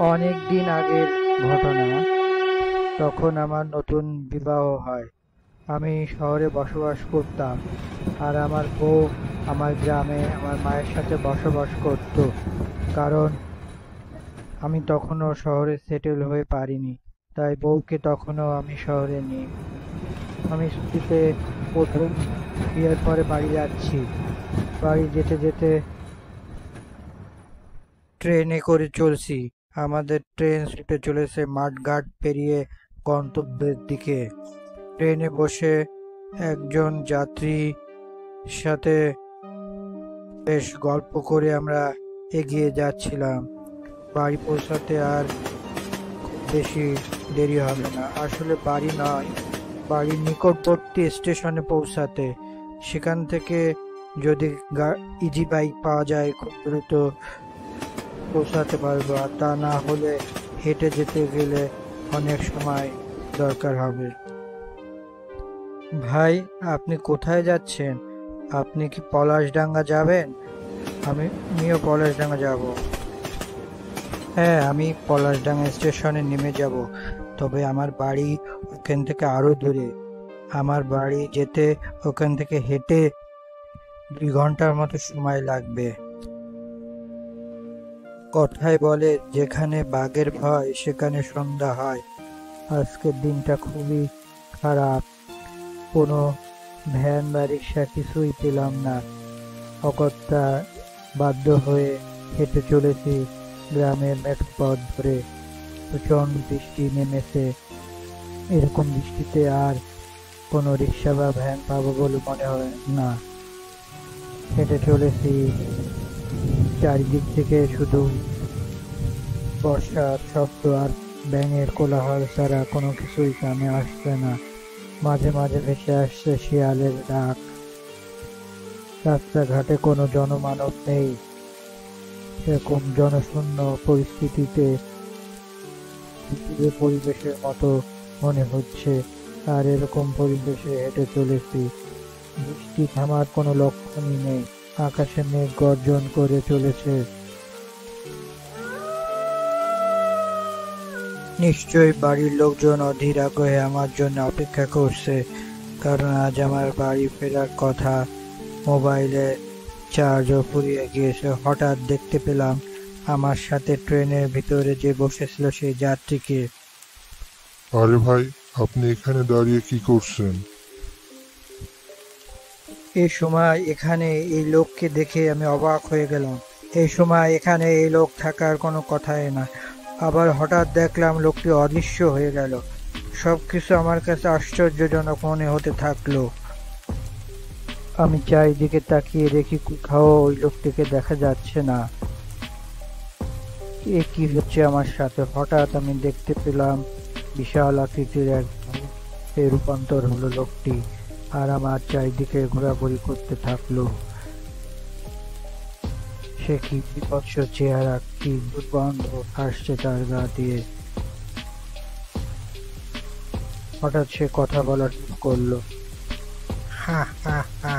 অনেক দিন আগের ঘটনা। তখন আমার নতুন বিবাহ হয়। আমি শহরে বসবাস করতাম, আর আমার বউ আমার গ্রামে আমার মায়ের সাথে বসবাস করত। কারণ আমি তখনও শহরে সেটেল হয়ে পারিনি, তাই বউকে তখনও আমি শহরে নিই। আমি ছুটিতে প্রথম বিয়ের পরে বাড়ি যাচ্ছি। বাড়ি যেতে যেতে ট্রেনে করে চলছি। আমাদের ট্রেন ছুটে চলেছে মাঠঘাট পেরিয়ে গন্তব্যের দিকে। ট্রেনে বসে একজন যাত্রীর সাথে বেশ গল্প করে আমরা এগিয়ে যাচ্ছিলাম। বাড়ি পৌঁছাতে আর খুব বেশি দেরি হবে না। আসলে বাড়ি নয়, বাড়ির নিকটবর্তী স্টেশনে পৌঁছাতে। সেখান থেকে যদি ইজি বাইক পাওয়া যায় খুব দ্রুত পৌঁছাতে পারবো, আর তা না হলে হেঁটে যেতে গেলে অনেক সময় দরকার হবে। ভাই, আপনি কোথায় যাচ্ছেন? আপনি কি পলাশডাঙ্গা যাবেন? আমিও পলাশডাঙ্গা যাব। হ্যাঁ, আমি পলাশডাঙ্গা স্টেশনে নেমে যাব। তবে আমার বাড়ি ওখান থেকে আরো দূরে। আমার বাড়ি যেতে ওখান থেকে হেঁটে 2 ঘন্টার মতো সময় লাগবে। কথায় বলে, যেখানে বাঘের ভয় সেখানে সন্ধ্যা হয়। আজকের দিনটা খুবই খারাপ। কোনো ভ্যান বা রিক্সা কিছুই পেলাম না। অগত্যা বাধ্য হয়ে হেঁটে চলেছি গ্রামের মেঠো পথ ধরে। প্রচণ্ড বৃষ্টি নেমেছে। এরকম বৃষ্টিতে আর কোনো রিক্সা বা ভ্যান পাবো বলে মনে হয় না। হেঁটে চলেছি, চারিদিক থেকে শুধু বর্ষার শব্দ আর ব্যাঙের কোলাহল ছাড়া কোনো কিছুই কানে আসছে না। মাঝে মাঝে ভেসে আসছে শিয়ালের ডাক। রাস্তাঘাটে কোনো জনমানব নেই। এরকম জনশূন্য পরিস্থিতিতে পৃথিবীর পরিবেশের মতো মনে হচ্ছে। আর এরকম পরিবেশে হেঁটে চলেছি। বৃষ্টি থামার কোনো লক্ষণই নেই। আকাশে মেঘ গর্জন করে চলেছে। নিশ্চয়ই বাড়ির লোকজন অধীর আগ্রহে আমার জন্য অপেক্ষা করছে, কারণ আজ আমার বাড়ি ফেরার কথা। মোবাইলে চার্জও ফুরিয়ে গিয়েছে। হঠাৎ দেখতে পেলাম আমার সাথে ট্রেনের ভিতরে যে বসেছিল সেই যাত্রীকে। আরে ভাই, আপনি এখানে দাঁড়িয়ে কি করছেন? এই সময় এখানে এই লোককে দেখে আমি অবাক হয়ে গেলাম। এই সময় এখানে এই লোক থাকার কোনো কথাই না। আবার হঠাৎ দেখলাম লোকটি অদৃশ্য হয়ে গেল। সবকিছু আমার কাছে আশ্চর্যজনক মনে হতে থাকলো। আমি চারিদিকে তাকিয়ে দেখি কোথাও ওই লোকটিকে দেখা যাচ্ছে না। এ কি হচ্ছে আমার সাথে? হঠাৎ আমি দেখতে পেলাম বিশাল আকৃতির এক ভূতে রূপান্তর হলো লোকটি, আর আমার চারিদিকে ঘোরাঘুরি করতে থাকলো। সে কি বিভৎস চেহারা, কি দুর্গন্ধ আসছে তার গা দিয়ে। হঠাৎ সে কথা বলা শুরু করলো। হা হা হা,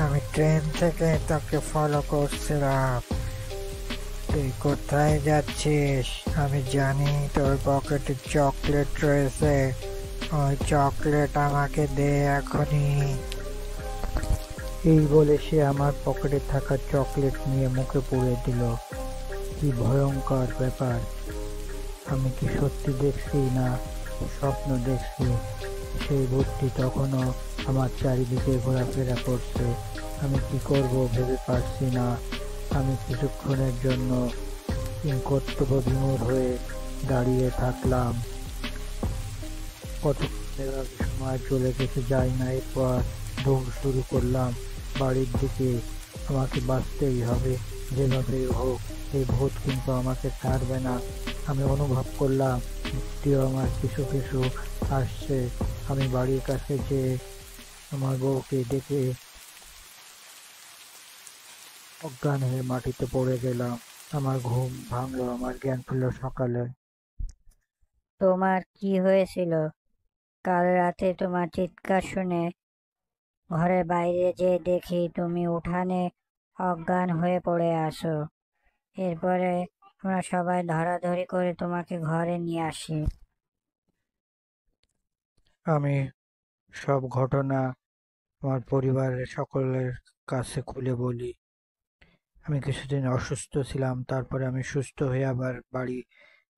আমি ট্রেন থেকে তোকে ফলো করছিলাম। তুই কোথায় যাচ্ছিস? আমি জানি তোর পকেটে চকলেট রয়েছে। ওই চকলেট আমাকে দে এখনই। এই বলে সে আমার পকেটে থাকা চকলেট নিয়ে মুখে পুরে দিল। কি ভয়ঙ্কর ব্যাপার! আমি কি সত্যি দেখছি না স্বপ্ন দেখছি? সেই ভূতটি তখনও আমার চারিদিকে ঘোরাফেরা করছে। আমি কি করব ভেবে পারছি না। আমি কিছুক্ষণের জন্য কর্তব্যবিমূঢ় হয়ে দাঁড়িয়ে থাকলাম। কতক্ষণ এভাবে সময় চলে গেছে জানি না। এরপর দৌড় শুরু করলাম বাড়ির দিকে। আমাকে বাঁচতেই হবে যেভাবেই হোক। এই ভূত কিন্তু আমাকে ছাড়বে না। আমি অনুভব করলাম ভূতটিও আমার পিছু পিছু আসছে। আমি বাড়ির কাছে যেয়ে আমার বউকে ডেকে অজ্ঞান হয়ে মাটিতে পড়ে গেলাম। আমার ঘুম ভাঙলো, আমার জ্ঞান ফিরল সকালে। তোমার কি হয়েছিল? কাল রাতে তোমার চিৎকার শুনে ঘরের বাইরে যেয়ে দেখি তুমি উঠানে অজ্ঞান হয়ে পড়ে আছো। এরপরে আমরা সবাই ধরাধরি করে তোমাকে ঘরে নিয়ে আসি। আমি সব ঘটনা আমার পরিবারের সকলের কাছে খুলে বলি। আমি কিছুদিন অসুস্থ ছিলাম, তারপরে আমি সুস্থ হয়ে আবার বাড়ি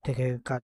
থেকে কাজ